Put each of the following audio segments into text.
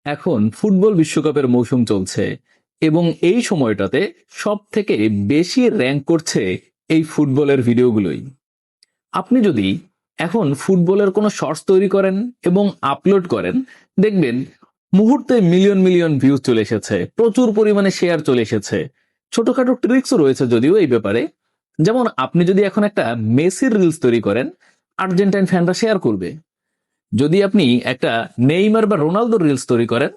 এখন ফুটবল বিশ্বকাপের মৌসুম চলছে এবং এই সময়টাতে সব থেকে বেশি র্যাঙ্ক করছে এই ফুটবলের ভিডিওগুলোই। আপনি যদি এখন ফুটবলের কোনো শর্টস তৈরি করেন এবং আপলোড করেন, দেখবেন মুহূর্তে মিলিয়ন মিলিয়ন ভিউজ চলে এসেছে, প্রচুর পরিমাণে শেয়ার চলে এসেছে। ছোটখাটো ট্রিক্সও রয়েছে যদিও এই ব্যাপারে। যেমন আপনি যদি এখন একটা মেসির রিলস তৈরি করেন, আর্জেন্টাইন ফ্যানরা শেয়ার করবে। যদি আপনি একটা নেইমার বা রোনালদোর রিলস তৈরি করেন,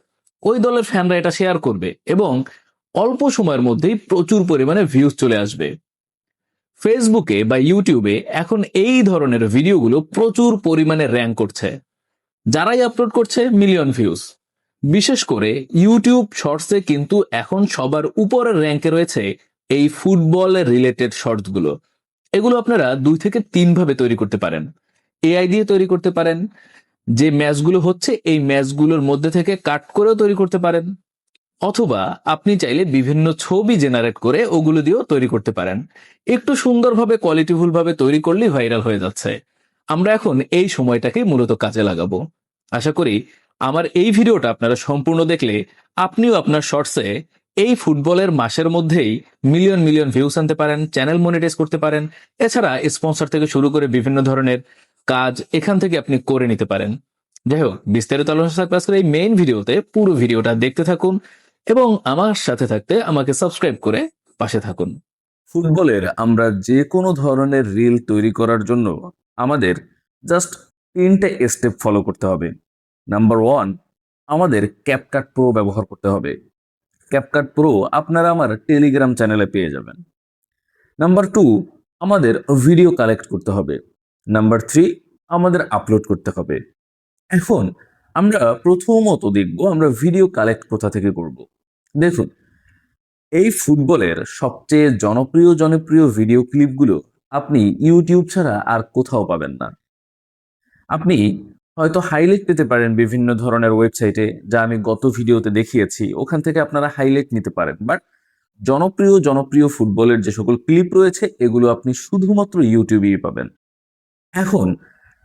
ওই দলের ফ্যানরা এটা শেয়ার করবে এবং অল্প সময়ের মধ্যেই প্রচুর পরিমাণে ভিউজ চলে আসবে। ফেসবুকে বা ইউটিউবে এখন এই ধরনের ভিডিওগুলো প্রচুর পরিমাণে র্যাঙ্ক করছে। যারাই আপলোড করছে মিলিয়ন ভিউজ। বিশেষ করে ইউটিউব শর্টসে কিন্তু এখন সবার উপরের র্যাঙ্কে রয়েছে এই ফুটবল রিলেটেড শর্টসগুলো। এগুলো আপনারা 2 থেকে 3 ভাবে তৈরি করতে পারেন। এআই দিয়ে তৈরি করতে পারেন, যে ম্যাচগুলো হচ্ছে এই ম্যাচগুলোর মধ্যে থেকে কাট করেও তৈরি করতে পারেন, অথবা আপনি চাইলে বিভিন্ন ছবি জেনারেট করে ওগুলো দিয়েও তৈরি করতে পারেন। একটু সুন্দরভাবে কোয়ালিটিফুল ভাবে তৈরি করলেই ভাইরাল হয়ে যাচ্ছে। আমরা এখন এই সময়টাকে মূলত কাজে লাগাবো। আশা করি আমার এই ভিডিওটা আপনারা সম্পূর্ণ দেখলে আপনিও আপনার শর্টসে এই ফুটবলের মাসের মধ্যেই মিলিয়ন মিলিয়ন ভিউস আনতে পারেন, চ্যানেল মনিটাইজ করতে পারেন। এছাড়া স্পন্সর থেকে শুরু করে বিভিন্ন ধরনের কাজ এখান থেকে আপনি করে নিতে পারেন। যাই হোক, বিস্তারিত আলোচনা থাকবে আজকের এই মেইন ভিডিওতে। পুরো ভিডিওটা দেখতে থাকুন এবং আমার সাথে থাকতে আমাকে সাবস্ক্রাইব করে পাশে থাকুন। ফুটবলের আমরা যে কোনো ধরনের রিল তৈরি করার জন্য আমাদের জাস্ট 3টে স্টেপ ফলো করতে হবে। নাম্বার 1, আমাদের ক্যাপকাট প্রো ব্যবহার করতে হবে। ক্যাপকাট প্রো আপনারা আমার টেলিগ্রাম চ্যানেলে পেয়ে যাবেন। নাম্বার 2, আমাদের ভিডিও কালেক্ট করতে হবে। নাম্বার 3, আমাদের আপলোড করতে হবে। এখন আমরা প্রথমত দেখব আমরা ভিডিও কালেক্ট কোথা থেকে করব। দেখুন, এই ফুটবলের সবচেয়ে জনপ্রিয় জনপ্রিয় ভিডিও ক্লিপগুলো আপনি ইউটিউব ছাড়া আর কোথাও পাবেন না। আপনি হয়তো হাইলাইট পেতে পারেন বিভিন্ন ধরনের ওয়েবসাইটে, যা আমি গত ভিডিওতে দেখিয়েছি, ওখান থেকে আপনারা হাইলাইট নিতে পারেন। বাট জনপ্রিয় জনপ্রিয় ফুটবলের যে সকল ক্লিপ রয়েছে এগুলো আপনি শুধুমাত্র ইউটিউবেই পাবেন। এখন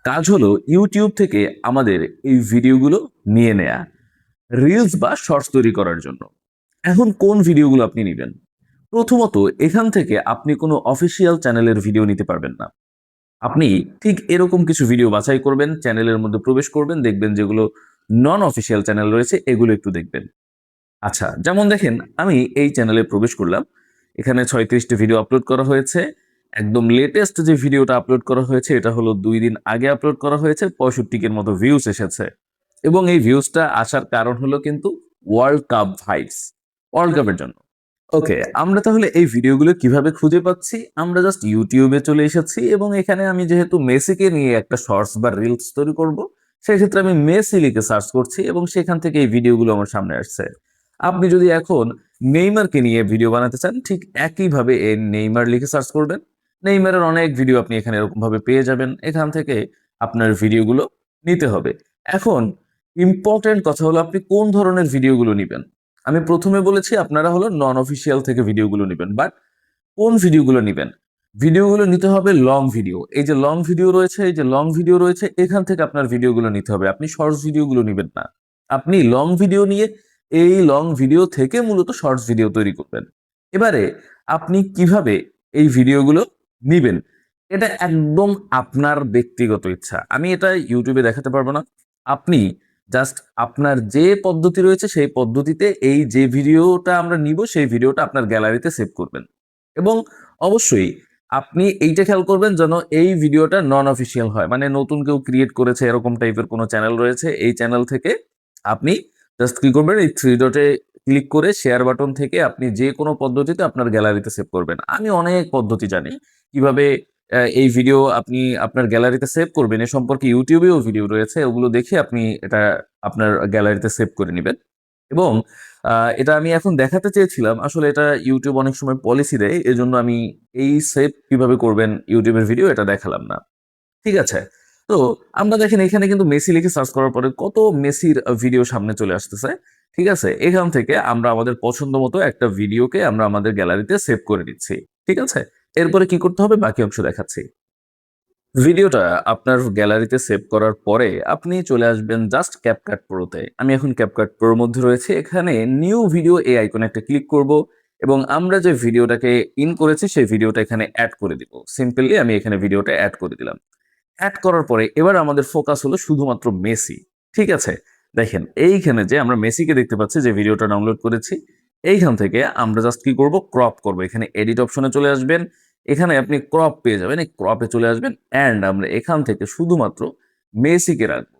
কাজ হলো ইউটিউব থেকে আমাদের এই ভিডিওগুলো নিয়ে নেয়া রিলস বা শর্টস তৈরি করার জন্য। এখন কোন ভিডিওগুলো আপনি নেবেন? প্রথমত, এখান থেকে আপনি কোনো অফিসিয়াল চ্যানেলের ভিডিও নিতে পারবেন না। আপনি ঠিক এরকম কিছু ভিডিও বাছাই করবেন, চ্যানেলের মধ্যে প্রবেশ করবেন, দেখবেন যেগুলো নন অফিসিয়াল চ্যানেল রয়েছে এগুলো একটু দেখবেন। আচ্ছা, যেমন দেখেন আমি এই চ্যানেলে প্রবেশ করলাম, এখানে 36টি ভিডিও আপলোড করা হয়েছে। একদম লেটেস্ট যে ভিডিওটা আপলোড করা হয়েছে এটা হলো 2 দিন আগে আপলোড করা হয়েছে, 65 মতো ভিউজ এসেছে। এবং এই ভিউজটা আসার কারণ হলো কিন্তু ওয়ার্ল্ড কাপ ভাইবস, ওয়ার্ল্ড কাপের জন্য। ওকে, আমরা তাহলে এই ভিডিওগুলো কিভাবে খুঁজে পাচ্ছি? আমরা জাস্ট ইউটিউবে চলে এসেছি এবং এখানে আমি যেহেতু মেসিকে নিয়ে একটা শর্টস বা রিলস তৈরি করব, সেই ক্ষেত্রে আমি মেসি লিখে সার্চ করছি এবং সেখান থেকে এই ভিডিওগুলো আমার সামনে আসছে। আপনি যদি এখন নেইমারকে নিয়ে ভিডিও বানাতে চান, ঠিক একইভাবে এই নেইমার লিখে সার্চ করবেন। নেইমারের অনেক ভিডিও আপনি এখানে এরকম ভাবে পেয়ে যাবেন। এখান থেকে আপনার ভিডিওগুলো নিতে হবে। এখন ইম্পর্টেন্ট কথা হলো আপনি কোন ধরনের ভিডিওগুলো নিবেন। আমি প্রথমে বলেছি আপনারা হলো নন অফিসিয়াল থেকে ভিডিওগুলো নিবেন, বাট কোন ভিডিওগুলো নিবেন? ভিডিওগুলো নিতে হবে লং ভিডিও। এই যে লং ভিডিও রয়েছে, এই যে লং ভিডিও রয়েছে, এখান থেকে আপনার ভিডিওগুলো নিতে হবে। আপনি শর্টস ভিডিওগুলো নিবেন না। আপনি লং ভিডিও নিয়ে এই লং ভিডিও থেকে মূলত শর্টস ভিডিও তৈরি করবেন। এবারে আপনি কিভাবে এই ভিডিওগুলো নিবেন, এটা একদম আপনার ব্যক্তিগত ইচ্ছা। আমি এটা ইউটিউবে দেখাতে পারবো না। আপনি জাস্ট আপনার যে পদ্ধতি রয়েছে সেই পদ্ধতিতে এই যে ভিডিওটা আমরা নিব সেই ভিডিওটা আপনার গ্যালারিতে সেভ করবেন। এবং অবশ্যই আপনি এইটা খেয়াল করবেন যেন এই ভিডিওটা নন অফিসিয়াল হয়, মানে নতুন কেউ ক্রিয়েট করেছে এরকম টাইপের কোনো চ্যানেল রয়েছে, এই চ্যানেল থেকে আপনি জাস্ট কি করবেন, এই 3 ডটে ক্লিক করে শেয়ার বাটন থেকে আপনি যে কোনো পদ্ধতিতে আপনার গ্যালারিতে সেভ করবেন। আমি অনেক পদ্ধতি জানি কিভাবে এই ভিডিও আপনি আপনার গ্যালারিতে সেভ করবেন। এ সম্পর্কে ইউটিউবেও ভিডিও রয়েছে, ওগুলো দেখে আপনি এটা আপনার গ্যালারিতে সেভ করে নেবেন। এবং এটা আমি এখন দেখাতে চেয়েছিলাম, আসলে এটা ইউটিউব অনেক সময় পলিসি দেয়, এজন্য আমি এই সেভ কিভাবে করবেন ইউটিউবের ভিডিও এটা দেখালাম না। ঠিক আছে? তো আমরা দেখেন এখানে কিন্তু মেসি লিখে সার্চ করার পরে কত মেসির ভিডিও সামনে চলে আসতেছে। ঠিক আছে? এখান থেকে আমরা আমাদের পছন্দ মতো একটা ভিডিওকে আমরা আমাদের গ্যালারিতে সেভ করে নিচ্ছি। ঠিক আছে? এরপরে কি করতে হবে বাকি অংশ দেখাচ্ছি। ভিডিওটা আপনার গ্যালারিতে সেভ করার পরে আপনি চলে আসবেন জাস্ট ক্যাপকাট প্রোতে। আমি এখন ক্যাপকাট প্রোর মধ্যে রয়েছে, এখানে নিউ ভিডিও এই আইকনে একটা ক্লিক করব এবং আমরা যে ভিডিওটাকে ইন করেছি সেই ভিডিওটা এখানে অ্যাড করে দিব। সিম্পলি আমি এখানে ভিডিওটা অ্যাড করে দিলাম। অ্যাড করার পরে এবার আমাদের ফোকাস হলো শুধুমাত্র মেসি। ঠিক আছে, দেখেন এইখানে যে আমরা মেসিকে দেখতে পাচ্ছি যে ভিডিওটা ডাউনলোড করেছি, এইখান থেকে আমরা জাস্ট কি করব, ক্রপ করব। এখানে এডিট অপশনে চলে আসবেন, এখানে আপনি ক্রপ পেয়ে যাবেন, এই ক্রপে চলে আসবেন অ্যান্ড আমরা এখান থেকে শুধুমাত্র মেসিকে রাখবো।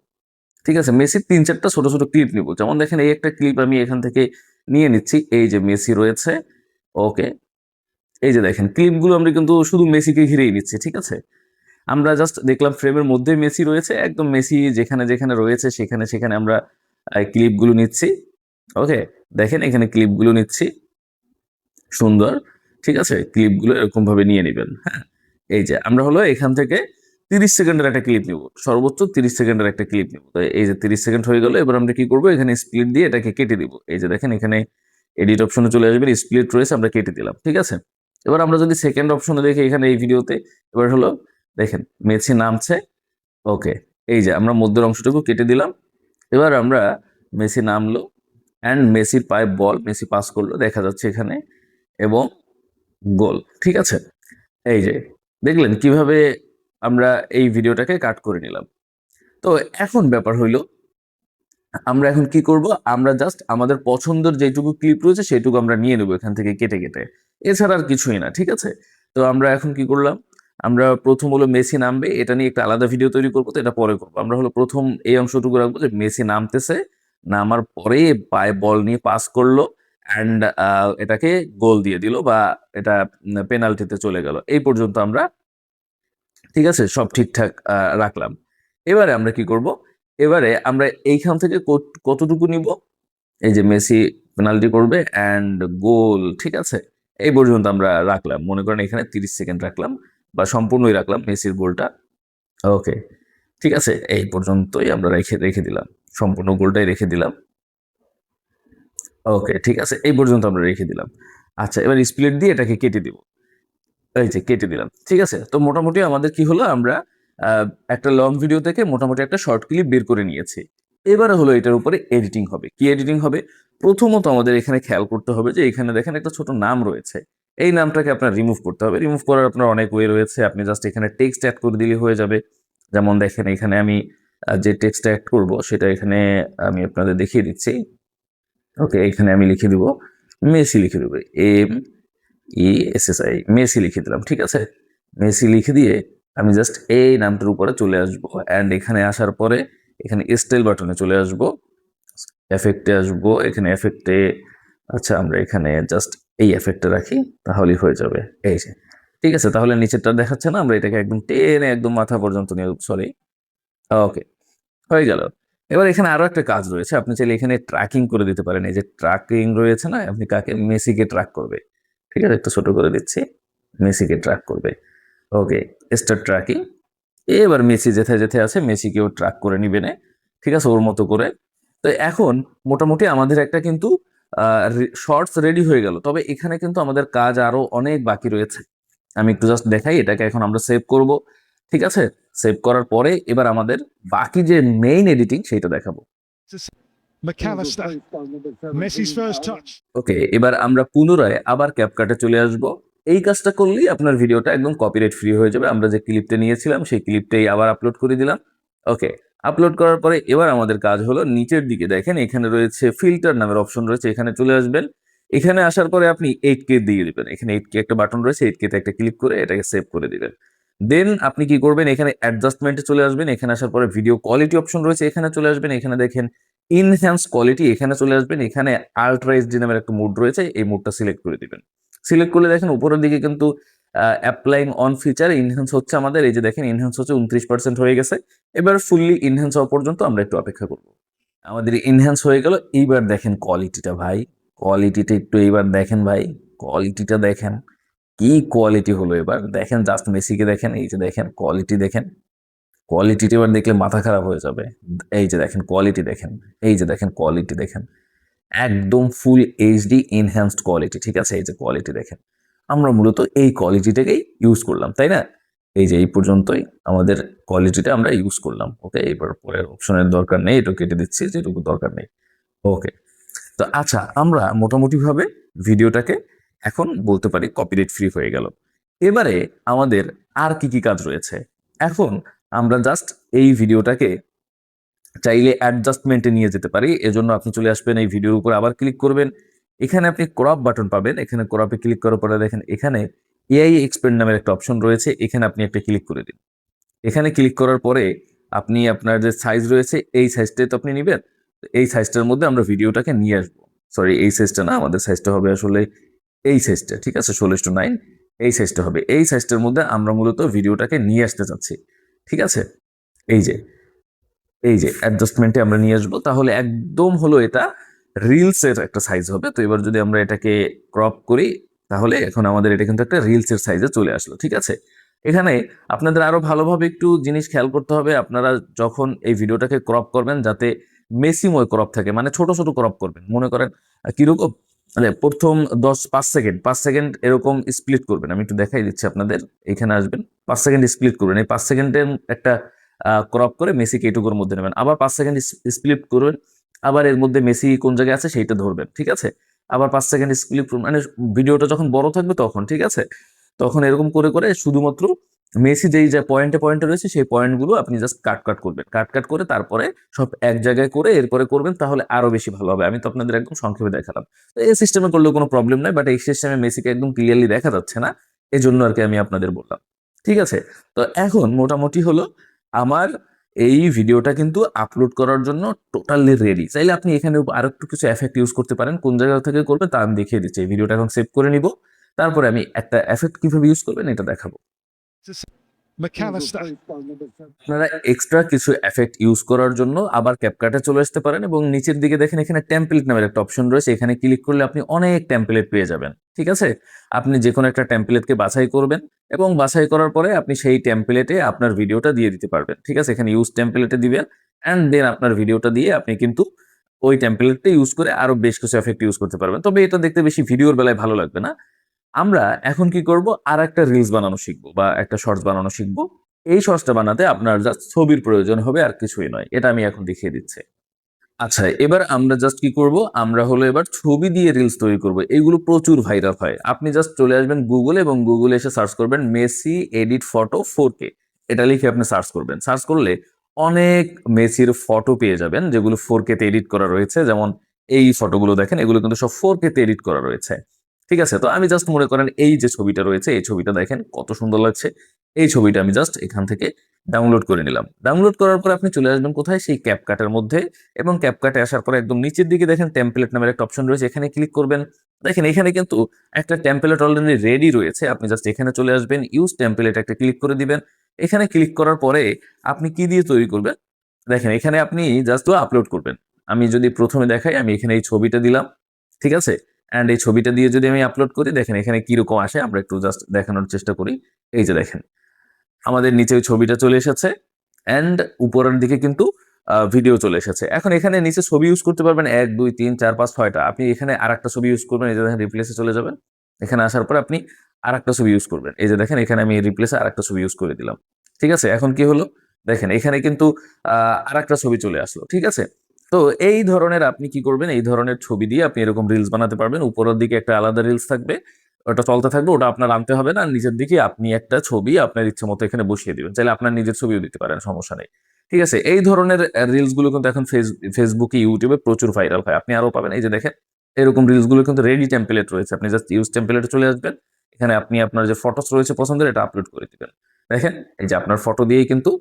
ঠিক আছে, মেসির 3-4টা ছোট ছোট ক্লিপ নিব। যেমন দেখেন এই একটা ক্লিপ আমি এখান থেকে নিয়ে নিচ্ছি, এই যে মেসি রয়েছে। ওকে, এই যে দেখেন ক্লিপগুলো আমরা কিন্তু শুধু মেসিকে ঘিরেই নিচ্ছি। ঠিক আছে, আমরা জাস্ট দেখলাম ফ্রেমের মধ্যে মেসি রয়েছে, একদম মেসি যেখানে যেখানে রয়েছে সেখানে সেখানে আমরা ক্লিপগুলো নিচ্ছি। ওকে, দেখেন এখানে ক্লিপগুলো নিচ্ছি, সুন্দর। ঠিক আছে, ক্লিপগুলো এরকম ভাবে নিয়ে নেবেন। হ্যাঁ, এই যে আমরা হলো এখান থেকে 30 সেকেন্ডের একটা ক্লিপ নিব, সর্বোচ্চ 30 সেকেন্ডের একটা ক্লিপ নিব। তো এই যে 30 সেকেন্ড হয়ে গেল, এবার আমরা কি করব, এখানে স্প্লিট দিয়ে এটাকে কেটে দিব। এই যে দেখেন এখানে এডিট অপশনে চলে আসবেন, স্প্লিট রয়েছে, আমরা কেটে দিলাম। ঠিক আছে, এবার আমরা যদি সেকেন্ড অপশনে দেখি এখানে এই ভিডিওতে, এবার হলো দেখেন মেসি নামছে। ওকে, এই যে আমরা মধ্যের অংশটুকু কেটে দিলাম। এবার আমরা মেসি নামলো অ্যান্ড মেসির পায়ে বল, মেসি পাস করলো দেখা যাচ্ছে এখানে, এবং গোল। ঠিক আছে, এই যে দেখলেন কিভাবে আমরা এই ভিডিওটাকে কাট করে নিলাম। তো এখন ব্যাপার হইলো আমরা এখন কি করব, আমরা জাস্ট আমাদের পছন্দের যেটুকু ক্লিপ রয়েছে সেটুকু আমরা নিয়ে নেবো এখান থেকে কেটে কেটে, এছাড়া আর কিছুই না। ঠিক আছে, তো আমরা এখন কি করলাম, আমরা প্রথম হলো মেসি নামবে, এটা নিয়ে একটা আলাদা ভিডিও তৈরি করবো, তো এটা পরে করবো। আমরা হলো প্রথম এই অংশটুকু রাখবো যে মেসি নামতেছে, নামার পরে পায়ে বল নিয়ে পাস করলো অ্যান্ড এটাকে গোল দিয়ে দিল বা এটা পেনাল্টিতে চলে গেল, এই পর্যন্ত আমরা ঠিক আছে সব ঠিকঠাক রাখলাম। এবারে আমরা কি করব, এবারে আমরা এইখান থেকে কতটুকু নিব, এই যে মেসি পেনাল্টি করবে অ্যান্ড গোল। ঠিক আছে, এই পর্যন্ত আমরা রাখলাম, মনে করেন এখানে 30 সেকেন্ড রাখলাম বা সম্পূর্ণই রাখলাম মেসির গোলটা। ওকে, ঠিক আছে, এই পর্যন্তই আমরা রেখে রেখে দিলাম, সম্পূর্ণ গোলটাই রেখে দিলাম। ওকে, ঠিক আছে, এই পর্যন্ত আমরা রেখে দিলাম। আচ্ছা, এবার স্প্লিট দিয়ে এটাকে কেটে দিব, এই যে কেটে দিলাম। ঠিক আছে, তো মোটামুটি আমাদের কি হলো, আমরা একটা লং ভিডিও থেকে মোটামুটি একটা শর্ট ক্লিপ বের করে নিয়েছি। এবারে হলো এটার উপরে এডিটিং হবে। কি এডিটিং হবে, প্রথমত আমাদের এখানে খেয়াল করতে হবে যে এখানে দেখেন একটা ছোট নাম রয়েছে, এই নামটাকে আপনার রিমুভ করতে হবে। রিমুভ করার আপনার অনেক ওয়ে রয়েছে, আপনি জাস্ট এখানে টেক্সট অ্যাড করে দিলে হয়ে যাবে। যেমন দেখেন এখানে আমি যে টেক্সট অ্যাড করব সেটা এখানে আমি আপনাদের দেখিয়ে দিচ্ছি। ওকে, এখানে আমি লিখে দিব মেসি, লিখে দেবো MESSI, মেসি লিখে দিলাম। ঠিক আছে, মেসি লিখে দিয়ে আমি জাস্ট এই নামটার উপরে চলে আসবো অ্যান্ড এখানে আসার পরে এখানে স্টাইল বাটনে চলে আসবো, এফেক্টে আসবো, এখানে এফেক্টে, আচ্ছা আমরা এখানে জাস্ট এই এফেক্টটা রাখি তাহলেই হয়ে যাবে। এই যে ঠিক আছে, তাহলে নিচেরটা দেখাচ্ছে না, আমরা এটাকে একদম টেনে একদম মাথা পর্যন্ত নিয়ে, সরি। ওকে, হয়ে গেল। এবার এখানে আরো একটা কাজ রয়েছে, আপনি চাইলে এখানে ট্র্যাকিং করে দিতে পারেন। এই যে ট্র্যাকিং রয়েছে না, আপনি কাকে, মেসিকে ট্র্যাক করবে। ঠিক আছে, একটু ছোট করে দিচ্ছি, মেসিকে ট্র্যাক করবে। ওকে, স্টার্ট ট্র্যাকিং। এবার মেসি যেতে যেতে আছে, মেসিকেও ট্র্যাক করে নিবে না। ঠিক আছে, ওর মতো করে। তো এখন মোটামুটি আমাদের একটা কিন্তু শর্টস রেডি হয়ে গেল, তবে এখানে কিন্তু আমাদের কাজ আরো অনেক বাকি রয়েছে। আমি একটু জাস্ট দেখাই, এটাকে এখন আমরা সেভ করব। ঠিক আছে, সেভ করার পরে এবার আমাদের বাকি যে মেইন এডিটিং সেটা দেখাবো। McAllister. Messi's first touch. ওকে, এবার আমরা পুনরায় আবার ক্যাপকাটে চলে আসব। এই কাজটা করলেই আপনার ভিডিওটা একদম কপিরাইট ফ্রি হয়ে যাবে। আমরা যে ক্লিপটা নিয়েছিলাম সেই ক্লিপটাই আবার আপলোড করে দিলাম। ওকে, আপলোড করার পরে এবার আমাদের কাজ হলো নিচের দিকে দেখেন এখানে রয়েছে ফিল্টার নামের অপশন রয়েছে, এখানে চলে আসবেন। এখানে আসার পরে আপনি 8K দিয়ে দিবেন, এখানে 8K একটা বাটন রয়েছে, 8K তে একটা ক্লিক করে এটাকে সেভ করে দিবেন। দেন আপনি কি করবেন, এখানে অ্যাডজাস্টমেন্টে চলে আসবেন, এখানে আসার পরে ভিডিও কোয়ালিটি অপশন রয়েছে, এখানে চলে আসবেন, এখানে দেখেন ইনহ্যান্স কোয়ালিটি, এখানে চলে আসবেন, এখানে আলট্রা এইচডি নামের একটা মোড রয়েছে, এই মোডটা সিলেক্ট করে দিবেন। সিলেক্ট করলে দেখেন উপরের দিকে কিন্তু অ্যাপ্লাইং অন ফিচার ইনহ্যান্স হচ্ছে আমাদের, এই যে দেখেন ইনহ্যান্স হচ্ছে 29% হয়ে গেছে। এবার ফুললি ইনহ্যান্স হওয়া পর্যন্ত আমরা একটু অপেক্ষা করব। আমাদের ইনহ্যান্স হয়ে গেল। এইবার দেখেন কোয়ালিটিটা ভাই, কোয়ালিটিটা একটু এইবার দেখেন ভাই, কোয়ালিটিটা দেখেন কি কোয়ালিটি হলো। এবার দেখেন জাস্ট মেসিকে দেখেন, এই যে দেখেন কোয়ালিটি দেখেন, কোয়ালিটিটা এবার দেখলে মাথা খারাপ হয়ে যাবে। এই যে দেখেন কোয়ালিটি দেখেন, এই যে দেখেন কোয়ালিটি দেখেন, একদম ফুল এইচডি এনহ্যান্সড কোয়ালিটি। ঠিক আছে, এই যে কোয়ালিটি দেখেন, আমরা মূলত এই কোয়ালিটিটাকেই ইউজ করলাম, তাই না? এই যে এই পর্যন্তই আমাদের কোয়ালিটিটা আমরা ইউজ করলাম। ওকে, এবার পরের অপশনের দরকার নেই, এটা কেটে দিচ্ছি, যেটুকু দরকার নেই। ওকে, তো আচ্ছা, আমরা মোটামুটি ভাবে ভিডিওটাকে এখন বলতে পারি কপিরাইট ফ্রি হয়ে গেল। এবারে আমাদের আর কি কি কাজ রয়েছে? এখন আমরা জাস্ট এই ভিডিওটাকে চাইলে অ্যাডজাস্টমেন্টে নিয়ে যেতে পারি। এজন্য আপনি চলে আসবেন এই ভিডিওর উপর, আবার ক্লিক করবেন। এখানে আপনি ক্রপ বাটন পাবেন। এখানে ক্রপে ক্লিক করার পরে দেখেন এখানে এআই এক্সপেন্ড নামের একটা অপশন রয়েছে, এখানে আপনি একটা ক্লিক করে দিন। এখানে ক্লিক করার পরে আপনি আপনার যে সাইজ রয়েছে এই সাইজটাই তো আপনি নিবেন। এই সাইজটার মধ্যে আমরা ভিডিওটাকে নিয়ে আসবো। সরি, এই সাইজটা না, আমাদের সাইজটা হবে আসলে এই সাইজটা, ঠিক আছে, 16:9 এই সাইজটা হবে। এই সাইজটার মধ্যে আমরা মূলত ভিডিওটাকে নিয়ে আসতে চাচ্ছি, ঠিক আছে। এই যে অ্যাডজাস্টমেন্টে আমরা নিয়ে আসবো, তাহলে একদম হলো এটা রিলস এর একটা সাইজ হবে। তো এবার যদি আমরা এটাকে ক্রপ করি, তাহলে এখন আমাদের এটা কিন্তু একটা রিলস এর সাইজে চলে আসলো, ঠিক আছে। এখানে আপনাদের আরো ভালোভাবে একটু জিনিস খেয়াল করতে হবে। আপনারা যখন এই ভিডিওটাকে ক্রপ করবেন, যাতে মেসিময় ক্রপ থাকে, মানে ছোট ছোট ক্রপ করবেন। মনে করেন কিরকম, মানে প্রথম 5 সেকেন্ড এরকম স্প্লিট করবেন। আমি একটু দেখাই দিচ্ছি আপনাদের। এখানে আসবেন, 5 সেকেন্ড স্প্লিট করবেন। এই 5 সেকেন্ডের একটা ক্রপ করে মেসিকে এইটুকুর মধ্যে নেবেন, আবার 5 সেকেন্ড স্প্লিট করবেন, আবার এর মধ্যে মেসি কোন জায়গায় আছে সেইটা ধরবেন, ঠিক আছে। আবার 5 সেকেন্ড স্প্লিট, মানে ভিডিওটা যখন বড় থাকবে তখন, ঠিক আছে, তখন এরকম করে করে শুধুমাত্র মেসি যেই যে পয়েন্টে পয়েন্টে রয়েছে সেই পয়েন্টগুলো আপনি জাস্ট কাট করবেন। কাট করে তারপরে সব এক জায়গায় করে এরপরে করবেন, তাহলে আরো বেশি ভালো হবে। আমি তো আপনাদের একদম সংক্ষেপে দেখালাম। তো এই সিস্টেমে করলেও কোনো প্রবলেম নাই, বাট এই সিস্টেমে মেসিকে একদম ক্লিয়ারলি দেখা যাচ্ছে না, এজন্য আর কি আমি আপনাদের বললাম, ঠিক আছে। তো এখন মোটামুটি হলো আমার এই ভিডিওটা কিন্তু আপলোড করার জন্য টোটালি রেডি। চাইলে আপনি এখানে আরো একটু কিছু এফেক্ট ইউজ করতে পারেন। কোন জায়গা থেকে করবেন তা আমি দেখিয়ে দিচ্ছি। এই ভিডিওটা এখন সেভ করে নিব, তারপরে আমি একটা এফেক্ট কিভাবে ইউজ করবেন এটা দেখাবো। McAllister. আপনারা এক্সট্রা কিছু এফেক্ট ইউজ করার জন্য আবার ক্যাপকাটে চলে আসতে পারেন, এবং নিচের দিকে দেখেন এখানে টেমপ্লেট নামের একটা অপশন রয়েছে। এখানে ক্লিক করলে আপনি অনেক টেমপ্লেট পেয়ে যাবেন, ঠিক আছে। আপনি যে কোনো একটা টেমপ্লেটকে বাছাই করবেন, এবং বাছাই করার পরে আপনি সেই টেমপ্লেটে আপনার ভিডিওটা দিয়ে দিতে পারবেন, ঠিক আছে। এখানে ইউজ টেমপ্লেটে দিবেন, অ্যান্ড দেন আপনার ভিডিওটা দিয়ে আপনি কিন্তু ওই টেমপ্লেটটা ইউজ করে আরো বেশ কিছু এফেক্ট ইউজ করতে পারবেন। তবে এটা দেখতে বেশি ভিডিওর বেলায় ভালো লাগবে না। আমরা এখন কি করব, আর একটা রিলস বানানো শিখবো বা একটা শর্টস বানানো শিখবো। এই শর্টসটা বানাতে আপনার জাস্ট ছবির প্রয়োজন হবে, আর কিছুই নয়। এটা আমি এখন দেখিয়ে দিচ্ছি। আচ্ছা, এবার আমরা জাস্ট কি করব, আমরা হলো এবার ছবি দিয়ে রিলস তৈরি করব। এগুলো প্রচুর ভাইরাল হয়। আপনি জাস্ট চলে আসবেন গুগলে, এবং গুগলে এসে সার্চ করবেন মেসি এডিট ফটো 4K। এটা লিখে আপনি সার্চ করবেন। সার্চ করলে অনেক মেসির ফটো পেয়ে যাবেন, যেগুলো 4K তে এডিট করা রয়েছে। যেমন এই ফটোগুলো দেখেন, এগুলো কিন্তু সব 4K তে এডিট করা রয়েছে, ঠিক আছে। তো আমি জাস্ট মনে করেন এই যে ছবিটা রয়েছে, এই ছবিটা দেখেন কত সুন্দর লাগছে। এই ছবিটা আমি জাস্ট এখান থেকে ডাউনলোড করে নিলাম। ডাউনলোড করার পর আপনি চলে আসবেন কোথায়, সেই ক্যাপকাটের মধ্যে, এবং ক্যাপকাটে আসার পরে একদম নিচের দিকে দেখেন টেমপ্লেট নামের একটা অপশন রয়েছে, এখানে ক্লিক করবেন। দেখেন এখানে কিন্তু একটা টেমপ্লেট অলরেডি রেডি রয়েছে। আপনি জাস্ট এখানে চলে আসবেন, ইউজ টেমপ্লেট একটা ক্লিক করে দিবেন। এখানে ক্লিক করার পরে আপনি কি দিয়ে তৈরি করবেন, দেখেন এখানে আপনি জাস্ট আপলোড করবেন। আমি যদি প্রথমে দেখাই, আমি এখানে এই ছবিটা দিলাম, ঠিক আছে। অ্যান্ড এই ছবিটা দিয়ে যদি আমি আপলোড করি, দেখেন এখানে কিরকম আসে, আমরা একটু জাস্ট দেখানোর চেষ্টা করি। এই যে দেখেন আমাদের নিচে ওই ছবিটা চলে এসেছে, অ্যান্ড উপরের দিকে কিন্তু ভিডিও চলে এসেছে। এখন এখানে নিচে ছবি ইউজ করতে পারবেন 1 2 3 4 5 6টা। আপনি এখানে আরেকটা ছবি ইউজ করবেন, এই যে দেখেন রিপ্লেসে চলে যাবেন। এখানে আসার পরে আপনি আরেকটা ছবি ইউজ করবেন, এই যে দেখেন এখানে আমি রিপ্লেসে আরেকটা ছবি ইউজ করে দিলাম, ঠিক আছে। এখন কি হলো, দেখেন এখানে কিন্তু আরেকটা ছবি চলে আসলো, ঠিক আছে। তো এই ধরনের আপনি কি করবেন, এই ধরনের ছবি দিয়ে আপনি এরকম রিলস বানাতে পারবেন। উপরের দিকে একটা আলাদা রিলস থাকবে, ওটা চলতে থাকবে, ওটা আপনার আনতে হবে না। নিচের দিকে আপনি একটা ছবি আপনার ইচ্ছে মতো এখানে বসিয়ে দিবেন, চাইলে আপনার নিজের ছবিও দিতে পারেন, সমস্যা নেই, ঠিক আছে। এই ধরনের রিলস গুলো কিন্তু এখন ফেসবুকে, ইউটিউবে প্রচুর ভাইরাল হয়। আপনি আরো পাবেন, এই যে দেখেন এরকম রিলস গুলো কিন্তু রেডি টেমপ্লেট রয়েছে। আপনি জাস্ট ইউজ টেমপ্লেটে চলে আসবেন, এখানে আপনি আপনার যে ফটোস রয়েছে পছন্দের, এটা আপলোড করে দিবেন। দেখেন এই যে আপনার ফটো দিয়েই কিন্তু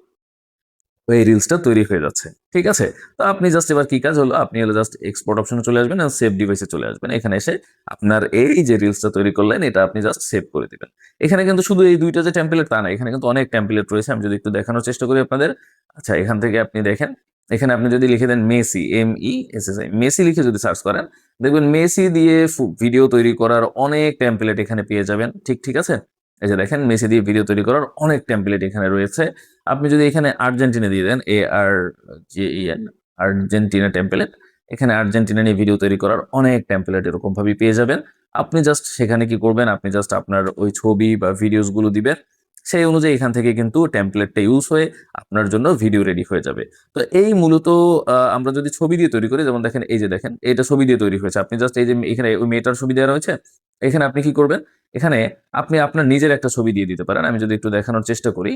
এই রিলসটা তৈরি হয়ে যাচ্ছে, ঠিক আছে। তো আপনি জাস্ট এবার কি কাজ হলো, আপনি হলো জাস্ট এক্সপোর্ট অপশনে চলে আসবেন, আর সেভ ডিভাইসে চলে আসবেন। এখানে এসে আপনার এই যে রিলসটা তৈরি করলেন, এটা আপনি জাস্ট সেভ করে দিবেন। এখানে কিন্তু শুধু এই দুইটা যে টেমপ্লেট তা না, এখানে কিন্তু অনেক টেমপ্লেট রয়েছে। আমি যদি একটু দেখানোর চেষ্টা করি আপনাদের। আচ্ছা, এখান থেকে আপনি দেখেন, এখানে আপনি যদি লিখে দেন মেসি, MESSI, মেসি লিখে যদি সার্চ করেন, দেখবেন মেসি দিয়ে ভিডিও তৈরি করার অনেক টেমপ্লেট এখানে পেয়ে যাবেন, ঠিক আছে। এই যে দেখেন মেসি দিয়ে ভিডিও তৈরি করার অনেক টেমপ্লেট এখানে রয়েছে। আপনি যদি এখানে আর্জেন্টিনা দিয়ে দেন, ARJEN, আর্জেন্টিনা টেমপ্লেট, এখানে আর্জেন্টিনা নিয়ে ভিডিও তৈরি করার অনেক টেমপ্লেট এরকম ভাবে পেয়ে যাবেন। আপনি জাস্ট সেখানে কি করবেন, আপনি জাস্ট আপনার ওই ছবি বা ভিডিওস গুলো দিবেন, সেই অনুযায়ী এখান থেকে কিন্তু টেমপ্লেটটা ইউজ হয়ে আপনার জন্য ভিডিও রেডি হয়ে যাবে। তো এই মূলত আমরা যদি ছবি দিয়ে তৈরি করি, যেমন দেখেন এই যে দেখেন এটা ছবি দিয়ে তৈরি হয়েছে, আপনি জাস্ট এই যে এখানে ওই মেয়েটার ছবি দেওয়া রয়েছে, এখানে আপনি কি করবেন, এখানে আপনি আপনার নিজের একটা ছবি দিয়ে দিতে পারেন। আমি যদি একটু দেখানোর চেষ্টা করি,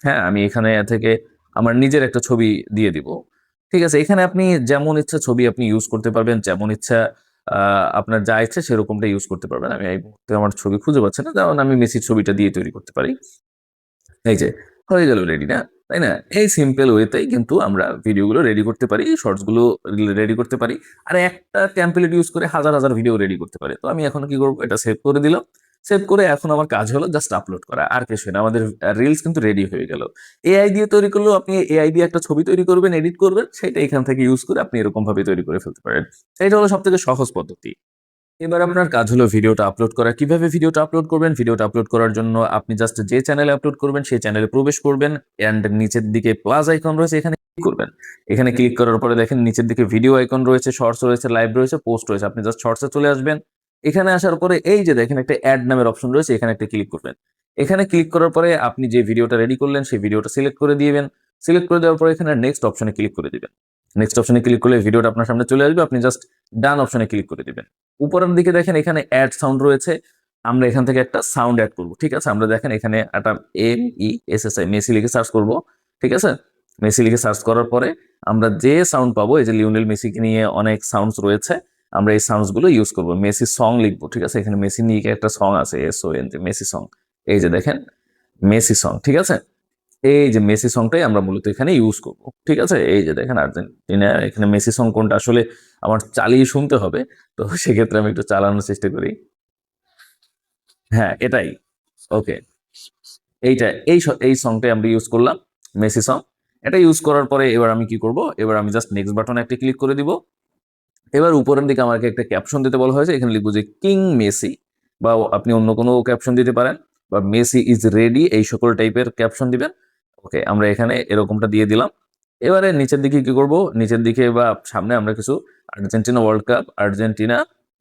হ্যাঁ আমি এখানে থেকে আমার নিজের একটা ছবি দিয়ে দিব। ঠিক আছে, এখানে আপনি যেমন ইচ্ছা ছবি আপনি ইউজ করতে পারবেন, যেমন ইচ্ছা আপনার যা ইচ্ছা সেরকমটা ইউজ করতে পারবেন। আমি এই মুহূর্তে আমার ছবি খুঁজে পাচ্ছি না, যেমন আমি মেসির ছবিটা দিয়ে তৈরি করতে পারি। এই যে হয়ে গেল রেডি, না তাই না? এই সিম্পল ওয়েতেই কিন্তু আমরা ভিডিওগুলো রেডি করতে পারি, শর্টস গুলো রেডি করতে পারি, আর একটা টেমপ্লেট ইউজ করে হাজার হাজার ভিডিও রেডি করতে পারি। তো আমি এখন কি করবো, এটা সেভ করে দিলাম। সেভ করে এখন আমার কাজ হলো জাস্ট আপলোড করা, আর কিছু না। আমাদের রিলস কিন্তু রেডি হয়ে গেল। এআই দিয়ে তৈরি করলেও আপনি এআই দিয়ে একটা ছবি তৈরি করবেন, এডিট করবেন, সেটা এখান থেকে ইউজ করে আপনি এরকম ভাবে তৈরি করে ফেলতে পারেন। এটা হলো সব থেকে সহজ পদ্ধতি। এবার আপনার কাজ হলো ভিডিওটা আপলোড করা। কিভাবে ভিডিওটা আপলোড করবেন? ভিডিওটা আপলোড করার জন্য আপনি জাস্ট যে চ্যানেলে আপলোড করবেন সেই চ্যানেলে প্রবেশ করবেন, এন্ড নিচের দিকে প্লাস আইকন রয়েছে, এখানে ক্লিক করবেন। এখানে ক্লিক করার পরে দেখেন নিচের দিকে ভিডিও আইকন রয়েছে, শর্টস রয়েছে, লাইভ রয়েছে, পোস্ট রয়েছে। আপনি জাস্ট শর্টসে চলে আসবেন। এখানে আসার পরে এই যে দেখেন একটা অ্যাড নামের অপশন রয়েছে, এখানে একটা ক্লিক করবেন। এখানে ক্লিক করার পরে আপনি যে ভিডিওটা রেডি করলেন সেই ভিডিওটা সিলেক্ট করে দিবেন। সিলেক্ট করে দেওয়ার পরে এখানে নেক্সট অপশনে ক্লিক করে দিবেন। নেক্সট অপশনে ক্লিক করলে ভিডিওটা আপনার সামনে চলে আসবে, আপনি জাস্ট ডান অপশনে ক্লিক করে দিবেন। উপরের দিকে দেখেন এখানে অ্যাড সাউন্ড রয়েছে, আমরা এখান থেকে একটা সাউন্ড অ্যাড করব। ঠিক আছে, আমরা দেখেন এখানে একটা MESSI মেসি লিখে সার্চ করব। ঠিক আছে, মেসি লিখে সার্চ করার পরে আমরা যে সাউন্ড পাবো, এই যে লিওনেল মেসিকে নিয়ে অনেক সাউন্ডস রয়েছে, আমরা এই সাউন্ডস গুলো ইউজ করবো। মেসি সং লিখবো। ঠিক আছে, এখানে মেসি নিয়ে একটা সং আছে, SON, মেসি সং। এই যে দেখেন মেসি সং। ঠিক আছে, এই যে মেসি সংটাই আমরা মূলত এখানে ইউজ করব। ঠিক আছে, এই যে দেখেন আর্জেন্টিনা, এখানে মেসি সং কোনটা আসলে আমার চালিয়ে শুনতে হবে, তো সেক্ষেত্রে আমি একটু চালানোর চেষ্টা করি। হ্যাঁ এটাই, ওকে, এইটা এই সংটাই আমরা ইউজ করলাম, মেসি সং। এটা ইউজ করার পরে এবার আমি কি করব, এবার আমি জাস্ট নেক্সট বাটনে একটা ক্লিক করে দিব। এবার উপরের দিকে আমাকে একটা ক্যাপশন দিতে বলা হয়েছে, এখানে লিখবো যে কিং মেসি, বা আপনি অন্য কোনো ক্যাপশন দিতে পারেন, বা মেসি ইজ রেডি, এই সকল টাইপের ক্যাপশন দিবেন। ওকে, আমরা এখানে এরকমটা দিয়ে দিলাম। এবারে নিচের দিকে কি করব, নিচের দিকে বা সামনে আমরা কিছু আর্জেন্টিনা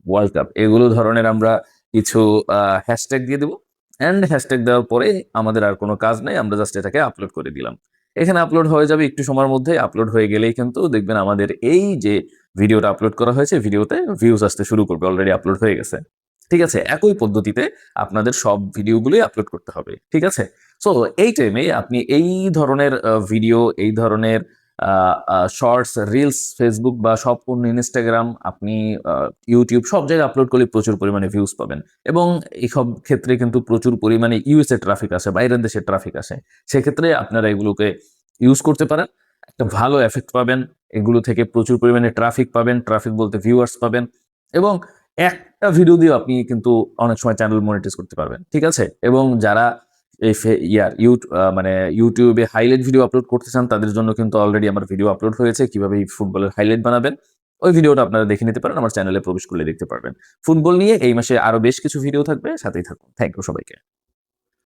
ওয়ার্ল্ড কাপ এগুলো ধরনের আমরা কিছু হ্যাশট্যাগ দিয়ে দেবো। অ্যান্ড হ্যাশট্যাগ দেওয়ার পরে আমাদের আর কোনো কাজ নেই, আমরা জাস্ট এটাকে আপলোড করে দিলাম। এখানে আপলোড হয়ে যাবে একটু সময়ের মধ্যে। আপলোড হয়ে গেলেই কিন্তু দেখবেন আমাদের এই যে ভিডিওটা আপলোড করা হয়েছে, ভিডিওতে ভিউজ আসতে শুরু করবে, অলরেডি আপলোড হয়ে গেছে। ঠিক আছে, একই পদ্ধতিতে আপনাদের সব ভিডিওগুলোই আপলোড করতে হবে। ঠিক আছে, সো এই টাইমে আপনি এই ধরনের ভিডিও, এই ধরনের শর্টস, রিলস, ফেসবুক বা সব অন্য ইনস্টাগ্রাম, আপনি ইউটিউব সব জায়গায় আপলোড করলে প্রচুর পরিমাণে ভিউজ পাবেন। এবং এই সব ক্ষেত্রে কিন্তু প্রচুর পরিমাণে ইউএসএ ট্রাফিক আসে, বাইরের দেশের ট্রাফিক আসে। সেক্ষেত্রে আপনারা এগুলোকে ইউজ করতে পারেন, একটা ভালো এফেক্ট পাবেন, এগুলো থেকে প্রচুর পরিমাণে ট্রাফিক পাবেন, ট্রাফিক বলতে ভিউয়ার্স পাবেন, এবং একটা ভিডিও দিয়ে আপনি কিন্তু অনেক সময় চ্যানেল মনিটাইজ করতে পারবেন। ঠিক আছে, এবং যারা এই মানে ইউটিউবে হাইলাইট ভিডিও আপলোড করতে চান, তাদের জন্য কিন্তু অলরেডি আমার ভিডিও আপলোড হয়েছে কিভাবে এই ফুটবলের হাইলাইট বানাবেন। ওই ভিডিওটা আপনারা দেখে নিতে পারেন, আমার চ্যানেলে প্রবেশ করলে দেখতে পারবেন। ফুটবল নিয়ে এই মাসে আরো বেশ কিছু ভিডিও থাকবে, সাথেই থাকুন। থ্যাংক ইউ সবাইকে।